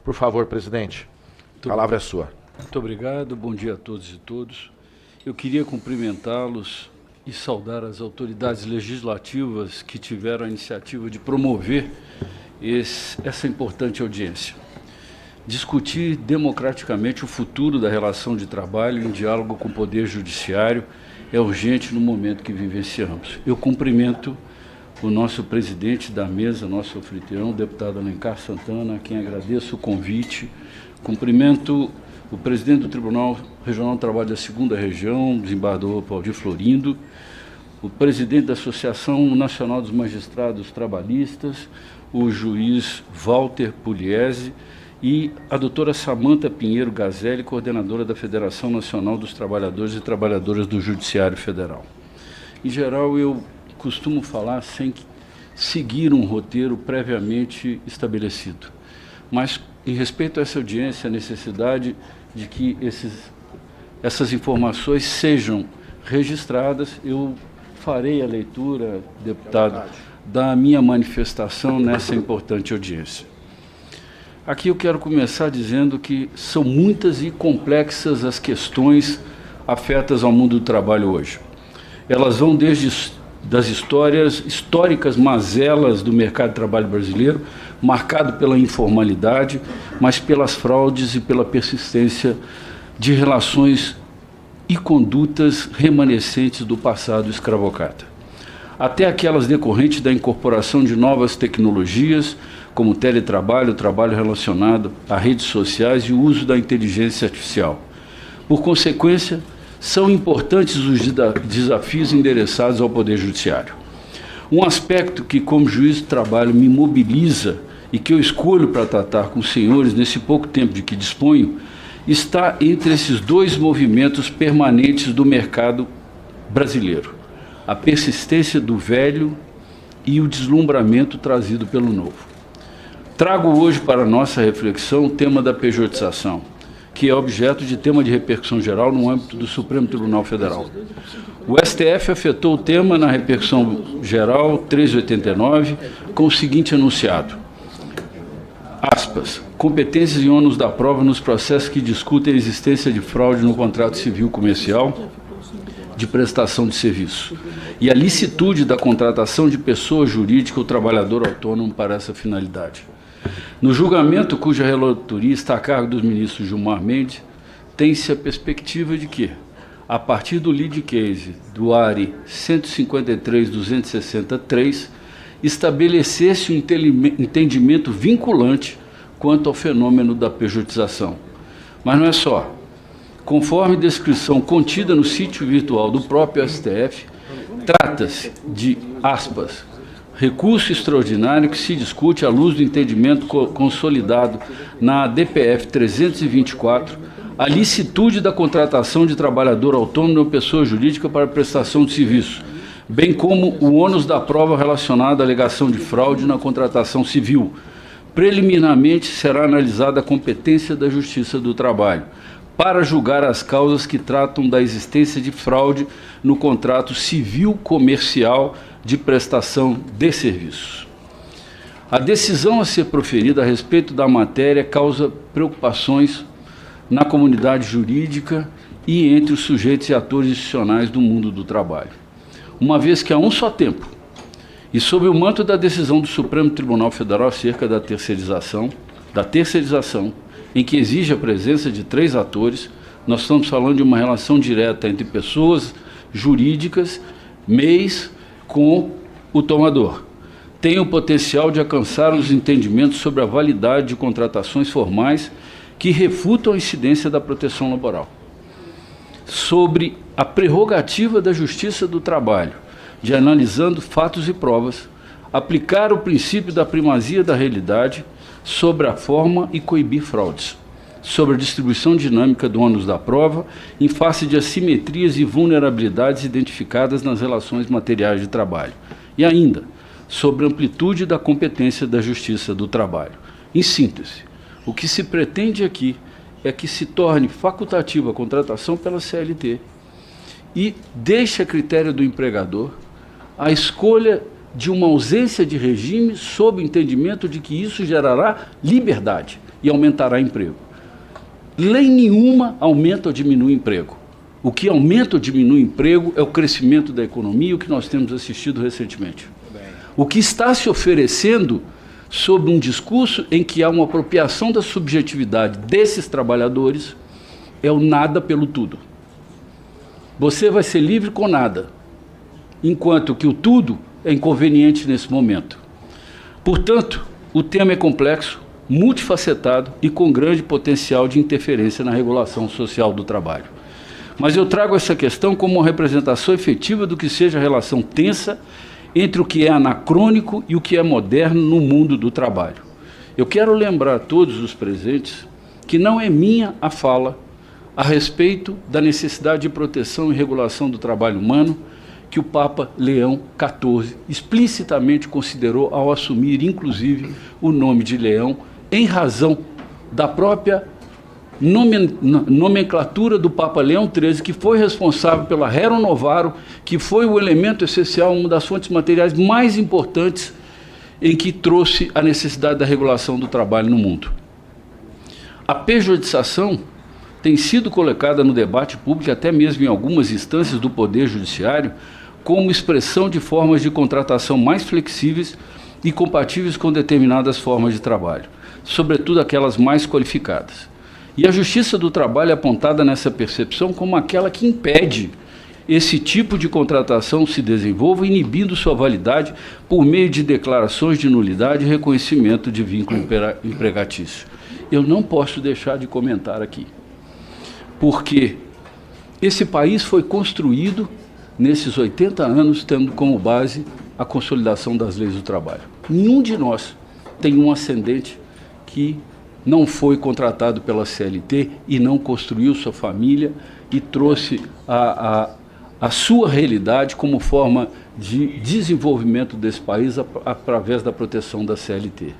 Por favor, presidente, a palavra é sua. Muito obrigado, bom dia a todos e todos. Eu queria cumprimentá-los e saudar as autoridades legislativas que tiveram a iniciativa de promover essa importante audiência. Discutir democraticamente o futuro da relação de trabalho em diálogo com o Poder Judiciário é urgente no momento que vivenciamos. Eu cumprimento o nosso presidente da mesa, nosso anfitrião, o deputado Alencar Santana, a quem agradeço o convite. Cumprimento o presidente do Tribunal Regional do Trabalho da 2ª Região, desembargador Valdir Florindo, o presidente da Associação Nacional dos Magistrados Trabalhistas, o juiz Walter Pugliese, e a doutora Samanta Pinheiro Gazelli, coordenadora da Federação Nacional dos Trabalhadores e Trabalhadoras do Judiciário Federal. Em geral, eu costumo falar sem seguir um roteiro previamente estabelecido, mas, em respeito a essa audiência, a necessidade de que essas informações sejam registradas, eu farei a leitura, deputado, da minha manifestação nessa importante audiência. Aqui eu quero começar dizendo que são muitas e complexas as questões afetas ao mundo do trabalho hoje. Elas vão desde das históricas mazelas do mercado de trabalho brasileiro, marcado pela informalidade, mas pelas fraudes e pela persistência de relações e condutas remanescentes do passado escravocrata, até aquelas decorrentes da incorporação de novas tecnologias, como o teletrabalho, o trabalho relacionado a redes sociais e o uso da inteligência artificial. Por consequência, são importantes os desafios endereçados ao Poder Judiciário. Um aspecto que, como juiz do trabalho, me mobiliza e que eu escolho para tratar com os senhores nesse pouco tempo de que disponho, está entre esses dois movimentos permanentes do mercado brasileiro: a persistência do velho e o deslumbramento trazido pelo novo. Trago hoje para nossa reflexão o tema da pejotização, que é objeto de tema de repercussão geral no âmbito do Supremo Tribunal Federal. O STF afetou o tema na repercussão geral 389 com o seguinte enunciado: aspas, competências e ônus da prova nos processos que discutem a existência de fraude no contrato civil comercial de prestação de serviço e a licitude da contratação de pessoa jurídica ou trabalhador autônomo para essa finalidade. No julgamento, cuja relatoria está a cargo dos ministros Gilmar Mendes, tem-se a perspectiva de que, a partir do lead case do ARI 153.263, estabelecesse um entendimento vinculante quanto ao fenômeno da pejotização. Mas não é só. Conforme descrição contida no sítio virtual do próprio STF, trata-se de, aspas, recurso extraordinário que se discute à luz do entendimento consolidado na DPF 324, a licitude da contratação de trabalhador autônomo ou pessoa jurídica para prestação de serviço, bem como o ônus da prova relacionada à alegação de fraude na contratação civil. Preliminarmente será analisada a competência da Justiça do Trabalho para julgar as causas que tratam da existência de fraude no contrato civil comercial de prestação de serviços. A decisão a ser proferida a respeito da matéria causa preocupações na comunidade jurídica e entre os sujeitos e atores institucionais do mundo do trabalho, uma vez que há um só tempo, e sob o manto da decisão do Supremo Tribunal Federal acerca da terceirização, em que exige a presença de 3 atores, nós estamos falando de uma relação direta entre pessoas jurídicas, MEIs, com o tomador. Tem o potencial de alcançar os entendimentos sobre a validade de contratações formais que refutam a incidência da proteção laboral. Sobre a prerrogativa da Justiça do Trabalho, de analisando fatos e provas, aplicar o princípio da primazia da realidade sobre a forma e coibir fraudes, sobre a distribuição dinâmica do ônus da prova em face de assimetrias e vulnerabilidades identificadas nas relações materiais de trabalho, e ainda sobre a amplitude da competência da Justiça do Trabalho. Em síntese, o que se pretende aqui é que se torne facultativa a contratação pela CLT e deixe a critério do empregador a escolha de uma ausência de regime sob o entendimento de que isso gerará liberdade e aumentará emprego. Lei nenhuma aumenta ou diminui emprego. O que aumenta ou diminui emprego é o crescimento da economia, o que nós temos assistido recentemente. O que está se oferecendo sob um discurso em que há uma apropriação da subjetividade desses trabalhadores é o nada pelo tudo. Você vai ser livre com nada, enquanto que o tudo é inconveniente nesse momento. Portanto, o tema é complexo, multifacetado e com grande potencial de interferência na regulação social do trabalho. Mas eu trago essa questão como uma representação efetiva do que seja a relação tensa entre o que é anacrônico e o que é moderno no mundo do trabalho. Eu quero lembrar a todos os presentes que não é minha a fala a respeito da necessidade de proteção e regulação do trabalho humano que o Papa Leão XIV explicitamente considerou ao assumir, inclusive, o nome de Leão, em razão da própria nomenclatura do Papa Leão XIII, que foi responsável pela Rerum Novarum, que foi o elemento essencial, uma das fontes materiais mais importantes em que trouxe a necessidade da regulação do trabalho no mundo. A pejotização tem sido colocada no debate público, até mesmo em algumas instâncias do Poder Judiciário, como expressão de formas de contratação mais flexíveis e compatíveis com determinadas formas de trabalho, sobretudo aquelas mais qualificadas. E a Justiça do Trabalho é apontada nessa percepção como aquela que impede esse tipo de contratação se desenvolva, inibindo sua validade por meio de declarações de nulidade e reconhecimento de vínculo empregatício. Eu não posso deixar de comentar aqui, porque esse país foi construído nesses 80 anos tendo como base a consolidação das leis do trabalho. Nenhum de nós tem um ascendente que não foi contratado pela CLT e não construiu sua família e trouxe a sua realidade como forma de desenvolvimento desse país através da proteção da CLT.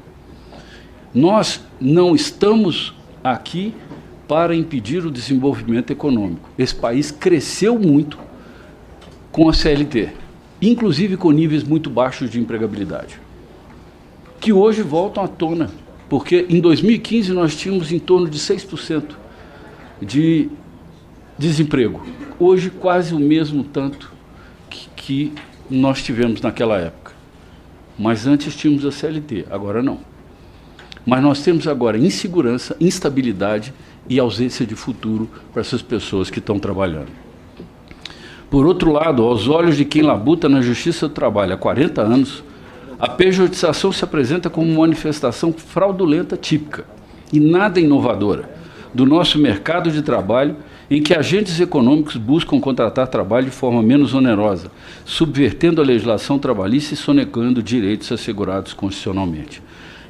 Nós não estamos aqui para impedir o desenvolvimento econômico. Esse país cresceu muito com a CLT, inclusive com níveis muito baixos de empregabilidade, que hoje voltam à tona, porque em 2015 nós tínhamos em torno de 6% de desemprego. Hoje quase o mesmo tanto que nós tivemos naquela época. Mas antes tínhamos a CLT, agora não. Mas nós temos agora insegurança, instabilidade e ausência de futuro para essas pessoas que estão trabalhando. Por outro lado, aos olhos de quem labuta na Justiça do Trabalho há 40 anos, a pejotização se apresenta como uma manifestação fraudulenta típica e nada inovadora do nosso mercado de trabalho, em que agentes econômicos buscam contratar trabalho de forma menos onerosa, subvertendo a legislação trabalhista e sonegando direitos assegurados constitucionalmente.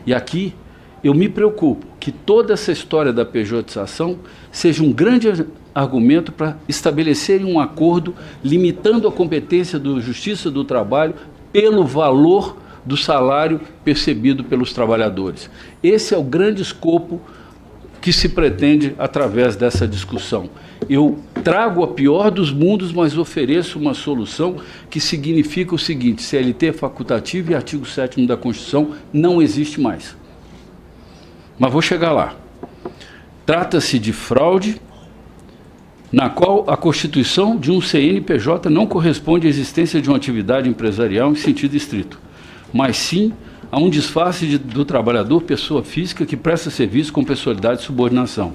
E aqui eu me preocupo que toda essa história da pejotização seja um grande argumento para estabelecerem um acordo limitando a competência da Justiça do Trabalho pelo valor do salário percebido pelos trabalhadores. Esse é o grande escopo que se pretende através dessa discussão. Eu trago a pior dos mundos, mas ofereço uma solução que significa o seguinte: CLT é facultativo e artigo 7º da Constituição não existe mais. Mas vou chegar lá. Trata-se de fraude na qual a constituição de um CNPJ não corresponde à existência de uma atividade empresarial em sentido estrito, mas sim a um disfarce do trabalhador, pessoa física, que presta serviço com pessoalidade de subordinação.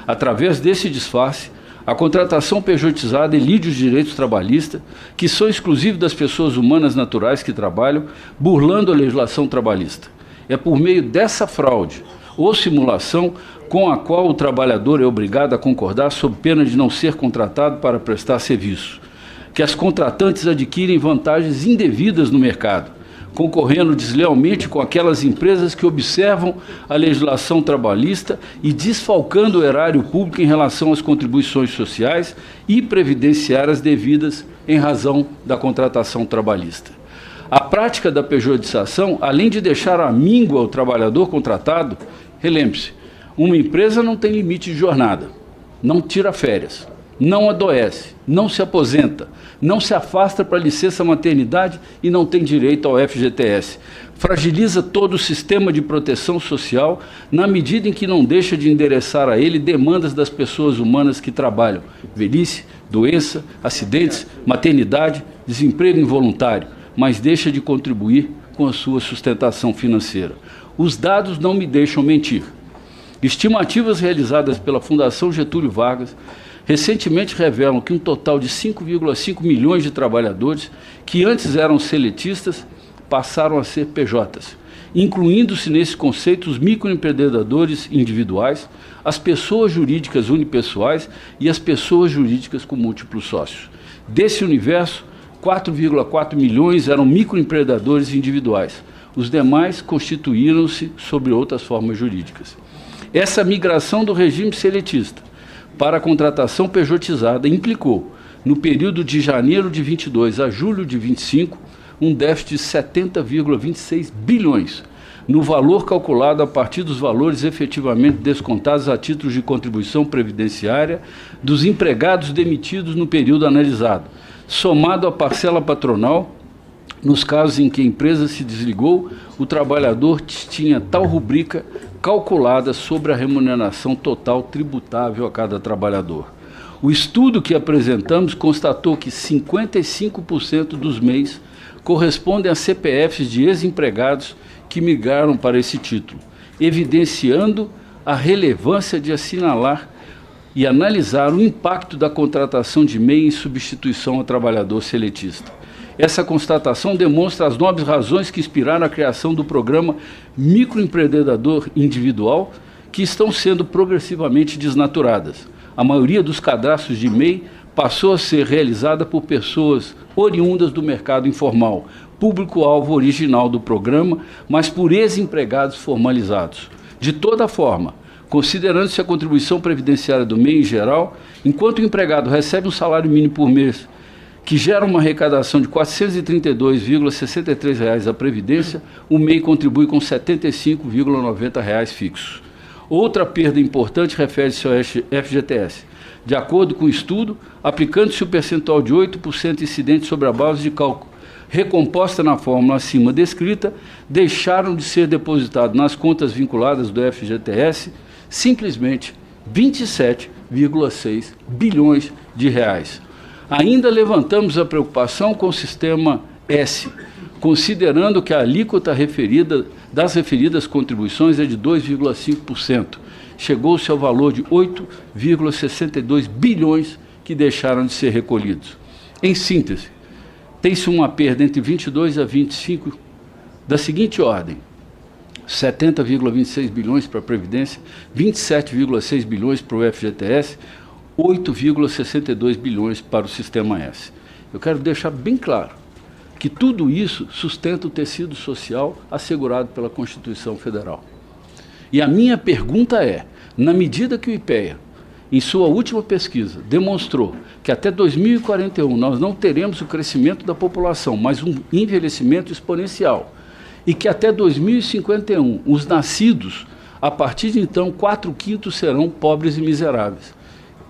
Através desse disfarce, a contratação pejotizada elide os direitos trabalhistas, que são exclusivos das pessoas humanas naturais que trabalham, burlando a legislação trabalhista. É por meio dessa fraude ou simulação com a qual o trabalhador é obrigado a concordar sob pena de não ser contratado para prestar serviço, que as contratantes adquirem vantagens indevidas no mercado, concorrendo deslealmente com aquelas empresas que observam a legislação trabalhista e desfalcando o erário público em relação às contribuições sociais e previdenciárias devidas em razão da contratação trabalhista. A prática da pejotização, além de deixar à míngua o trabalhador contratado, relembre-se, uma empresa não tem limite de jornada, não tira férias, não adoece, não se aposenta, não se afasta para licença maternidade e não tem direito ao FGTS. Fragiliza todo o sistema de proteção social na medida em que não deixa de endereçar a ele demandas das pessoas humanas que trabalham: velhice, doença, acidentes, maternidade, desemprego involuntário, mas deixa de contribuir com a sua sustentação financeira. Os dados não me deixam mentir. Estimativas realizadas pela Fundação Getúlio Vargas recentemente revelam que um total de 5,5 milhões de trabalhadores que antes eram seletistas passaram a ser PJs, incluindo-se nesse conceito os microempreendedores individuais, as pessoas jurídicas unipessoais e as pessoas jurídicas com múltiplos sócios. Desse universo, 4,4 milhões eram microempreendedores individuais. Os demais constituíram-se sobre outras formas jurídicas. Essa migração do regime seletista para a contratação pejotizada implicou, no período de janeiro de 22 a julho de 25, um déficit de 70,26 bilhões, no valor calculado a partir dos valores efetivamente descontados a títulos de contribuição previdenciária dos empregados demitidos no período analisado, somado à parcela patronal. Nos casos em que a empresa se desligou, o trabalhador tinha tal rubrica calculada sobre a remuneração total tributável a cada trabalhador. O estudo que apresentamos constatou que 55% dos MEIs correspondem a CPFs de ex-empregados que migraram para esse título, evidenciando a relevância de assinalar e analisar o impacto da contratação de MEI em substituição ao trabalhador seletista. Essa constatação demonstra as nobres razões que inspiraram a criação do programa Microempreendedor Individual, que estão sendo progressivamente desnaturadas. A maioria dos cadastros de MEI passou a ser realizada por pessoas oriundas do mercado informal, público-alvo original do programa, mas por ex-empregados formalizados. De toda forma, considerando-se a contribuição previdenciária do MEI em geral, enquanto o empregado recebe um salário mínimo por mês, que gera uma arrecadação de R$ 432,63 à Previdência, o MEI contribui com R$ 75,90 fixos. Outra perda importante refere-se ao FGTS. De acordo com o estudo, aplicando-se o percentual de 8% incidente sobre a base de cálculo recomposta na fórmula acima descrita, deixaram de ser depositados nas contas vinculadas do FGTS simplesmente R$ 27,6 bilhões de reais. Ainda levantamos a preocupação com o sistema S, considerando que a alíquota das referidas contribuições é de 2,5%. Chegou-se ao valor de 8,62 bilhões que deixaram de ser recolhidos. Em síntese, tem-se uma perda entre 22 a 25 da seguinte ordem: 70,26 bilhões para a Previdência, 27,6 bilhões para o FGTS, 8,62 bilhões para o Sistema S. Eu quero deixar bem claro que tudo isso sustenta o tecido social assegurado pela Constituição Federal. E a minha pergunta é, na medida que o IPEA, em sua última pesquisa, demonstrou que até 2041 nós não teremos o crescimento da população, mas um envelhecimento exponencial, e que até 2051 os nascidos, a partir de então, 4/5 serão pobres e miseráveis.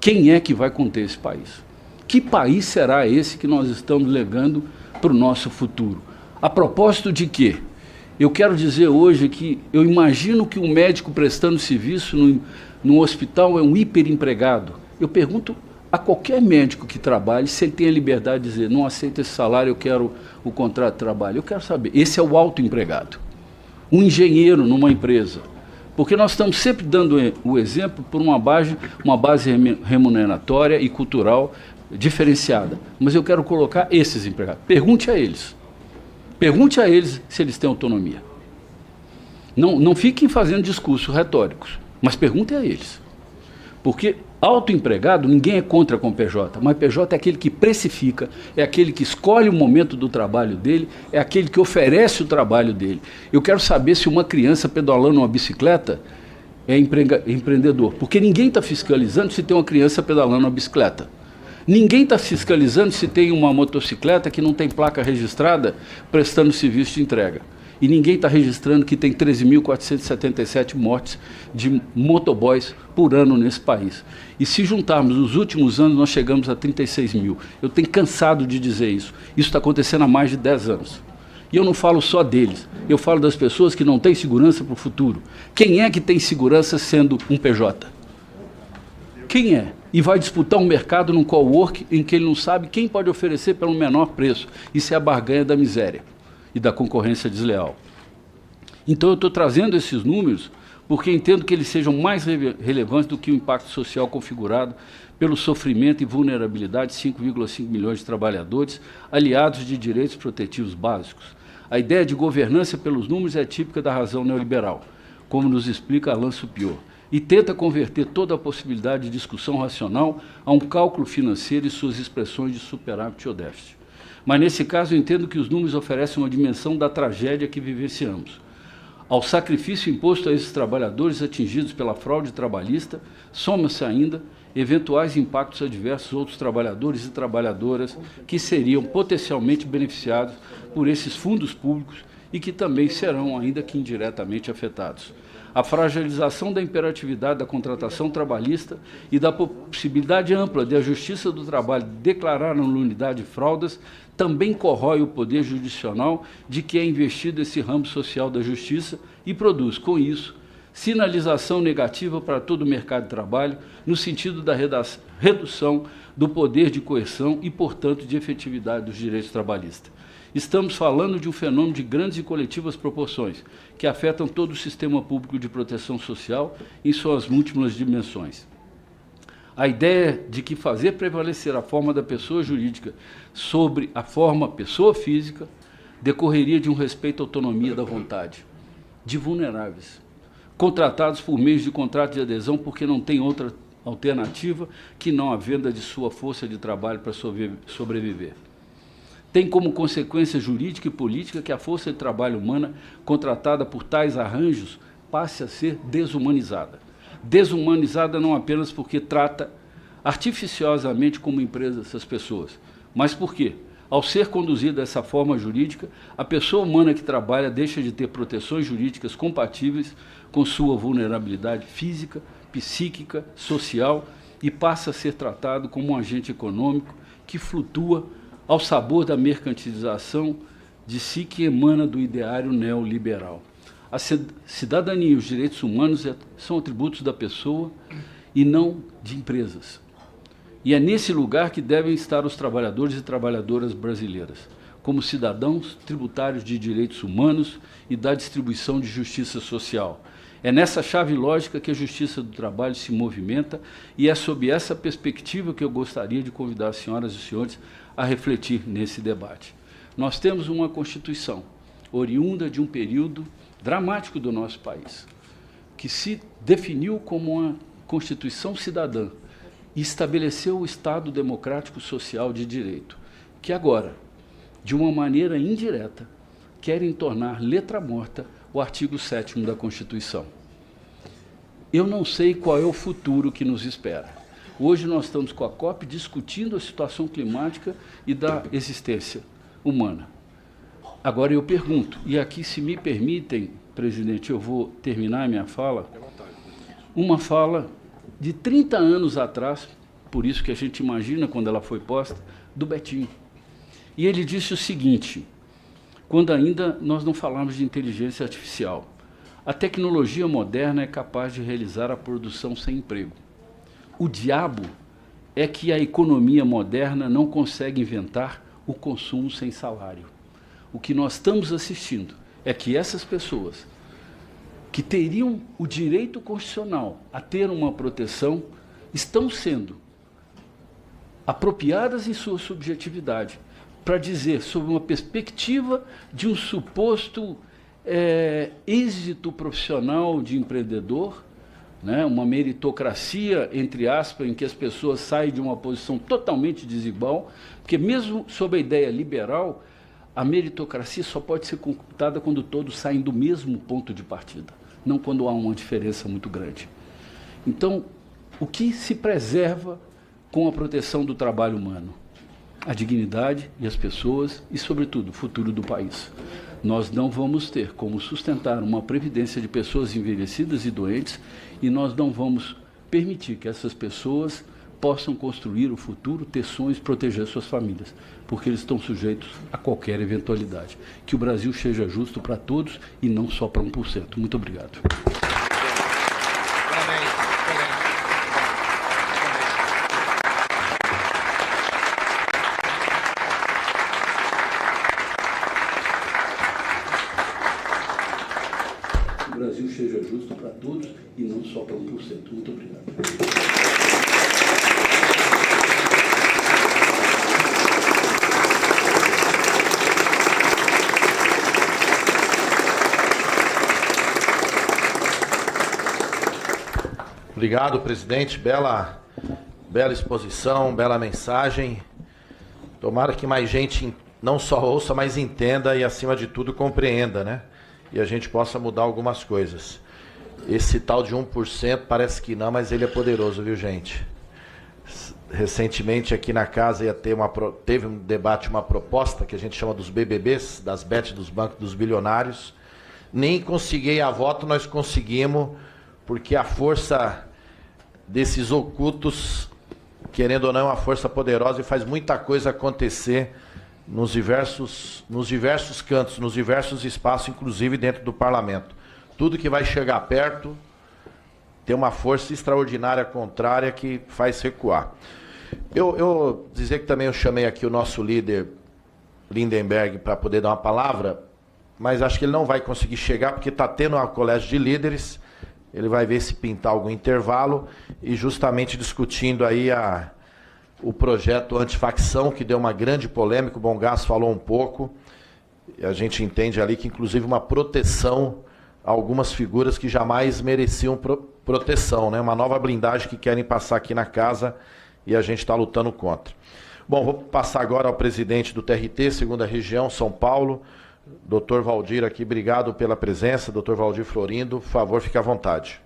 Quem é que vai conter esse país? Que país será esse que nós estamos legando para o nosso futuro? A propósito de quê? Eu quero dizer hoje que eu imagino que um médico prestando serviço no hospital é um hiperempregado. Eu pergunto a qualquer médico que trabalhe se ele tem a liberdade de dizer: não aceito esse salário, eu quero o contrato de trabalho. Eu quero saber. Esse é o autoempregado. Um engenheiro numa empresa. Porque nós estamos sempre dando o exemplo por uma base remuneratória e cultural diferenciada. Mas eu quero colocar esses empregados. Pergunte a eles. Pergunte a eles se eles têm autonomia. Não fiquem fazendo discursos retóricos, mas perguntem a eles. Porque autoempregado, ninguém é contra com PJ, mas PJ é aquele que precifica, é aquele que escolhe o momento do trabalho dele, é aquele que oferece o trabalho dele. Eu quero saber se uma criança pedalando uma bicicleta é empreendedor, porque ninguém está fiscalizando se tem uma criança pedalando uma bicicleta. Ninguém está fiscalizando se tem uma motocicleta que não tem placa registrada prestando serviço de entrega. E ninguém está registrando que tem 13.477 mortes de motoboys por ano nesse país. E se juntarmos os últimos anos, nós chegamos a 36 mil. Eu tenho cansado de dizer isso. Isso está acontecendo há mais de 10 anos. E eu não falo só deles, eu falo das pessoas que não têm segurança para o futuro. Quem é que tem segurança sendo um PJ? Quem é? E vai disputar um mercado num cowork em que ele não sabe quem pode oferecer pelo menor preço. Isso é a barganha da miséria e da concorrência desleal. Então eu estou trazendo esses números porque entendo que eles sejam mais relevantes do que o impacto social configurado pelo sofrimento e vulnerabilidade de 5,5 milhões de trabalhadores, aliados de direitos protetivos básicos. A ideia de governança pelos números é típica da razão neoliberal, como nos explica Alain Supior, e tenta converter toda a possibilidade de discussão racional a um cálculo financeiro e suas expressões de superávit ou déficit. Mas, nesse caso, eu entendo que os números oferecem uma dimensão da tragédia que vivenciamos. Ao sacrifício imposto a esses trabalhadores atingidos pela fraude trabalhista, soma-se ainda eventuais impactos adversos a outros trabalhadores e trabalhadoras que seriam potencialmente beneficiados por esses fundos públicos e que também serão, ainda que indiretamente, afetados. A fragilização da imperatividade da contratação trabalhista e da possibilidade ampla de a Justiça do Trabalho declarar a nulidade de fraudes também corrói o poder judicional de que é investido esse ramo social da justiça e produz, com isso, sinalização negativa para todo o mercado de trabalho, no sentido da redução do poder de coerção e, portanto, de efetividade dos direitos trabalhistas. Estamos falando de um fenômeno de grandes e coletivas proporções, que afetam todo o sistema público de proteção social em suas múltiplas dimensões. A ideia de que fazer prevalecer a forma da pessoa jurídica sobre a forma pessoa física decorreria de um respeito à autonomia da vontade, de vulneráveis, contratados por meios de contrato de adesão porque não tem outra alternativa que não a venda de sua força de trabalho para sobreviver. Tem como consequência jurídica e política que a força de trabalho humana contratada por tais arranjos passe a ser desumanizada. Desumanizada não apenas porque trata artificiosamente como empresa essas pessoas, mas porque, ao ser conduzida dessa forma jurídica, a pessoa humana que trabalha deixa de ter proteções jurídicas compatíveis com sua vulnerabilidade física, psíquica, social e passa a ser tratado como um agente econômico que flutua ao sabor da mercantilização de si que emana do ideário neoliberal. A cidadania e os direitos humanos são atributos da pessoa e não de empresas. E é nesse lugar que devem estar os trabalhadores e trabalhadoras brasileiras, como cidadãos tributários de direitos humanos e da distribuição de justiça social. É nessa chave lógica que a Justiça do Trabalho se movimenta e é sob essa perspectiva que eu gostaria de convidar as senhoras e os senhores a refletir nesse debate. Nós temos uma Constituição oriunda de um período dramático do nosso país, que se definiu como uma Constituição cidadã e estabeleceu o Estado democrático social de direito, que agora, de uma maneira indireta, querem tornar letra morta o artigo 7º da Constituição. Eu não sei qual é o futuro que nos espera. Hoje nós estamos com a COP discutindo a situação climática e da existência humana. Agora eu pergunto, e aqui, se me permitem, presidente, eu vou terminar a minha fala, uma fala de 30 anos atrás, por isso que a gente imagina quando ela foi posta, do Betinho. E ele disse o seguinte, quando ainda nós não falamos de inteligência artificial: a tecnologia moderna é capaz de realizar a produção sem emprego. O diabo é que a economia moderna não consegue inventar o consumo sem salário. O que nós estamos assistindo é que essas pessoas que teriam o direito constitucional a ter uma proteção estão sendo apropriadas em sua subjetividade para dizer, sob uma perspectiva de um suposto êxito profissional de empreendedor, né, uma meritocracia, entre aspas, em que as pessoas saem de uma posição totalmente desigual, porque mesmo sob a ideia liberal, a meritocracia só pode ser computada quando todos saem do mesmo ponto de partida, não quando há uma diferença muito grande. Então, o que se preserva com a proteção do trabalho humano? A dignidade e as pessoas e, sobretudo, o futuro do país. Nós não vamos ter como sustentar uma previdência de pessoas envelhecidas e doentes, e nós não vamos permitir que essas pessoas possam construir o futuro, ter sonhos, proteger suas famílias, porque eles estão sujeitos a qualquer eventualidade. Que o Brasil seja justo para todos e não só para 1%. Muito obrigado. Que o Brasil seja justo para todos e não só para 1%. Muito obrigado. Obrigado, presidente. Bela exposição, bela mensagem. Tomara que mais gente não só ouça, mas entenda e, acima de tudo, compreenda, né? E a gente possa mudar algumas coisas. Esse tal de 1% parece que não, mas ele é poderoso, viu, gente? Recentemente aqui na casa teve um debate, uma proposta que a gente chama dos BBBs, das bets dos bancos dos bilionários. Nem consegui a voto, nós conseguimos, porque a força desses ocultos, querendo ou não, é uma força poderosa e faz muita coisa acontecer nos diversos cantos, nos diversos espaços, inclusive dentro do parlamento. Tudo que vai chegar perto tem uma força extraordinária contrária que faz recuar. Eu dizer que também eu chamei aqui o nosso líder, Lindenberg, para poder dar uma palavra, mas acho que ele não vai conseguir chegar porque está tendo uma colégio de líderes. Ele vai ver se pintar algum intervalo e justamente discutindo aí o projeto antifacção, que deu uma grande polêmica, o Bongás falou um pouco, e a gente entende ali que inclusive uma proteção a algumas figuras que jamais mereciam proteção, né? Uma nova blindagem que querem passar aqui na casa e a gente está lutando contra. Bom, vou passar agora ao presidente do TRT, segunda região, São Paulo, Dr. Valdir aqui, obrigado pela presença. Dr. Valdir Florindo, por favor, fique à vontade.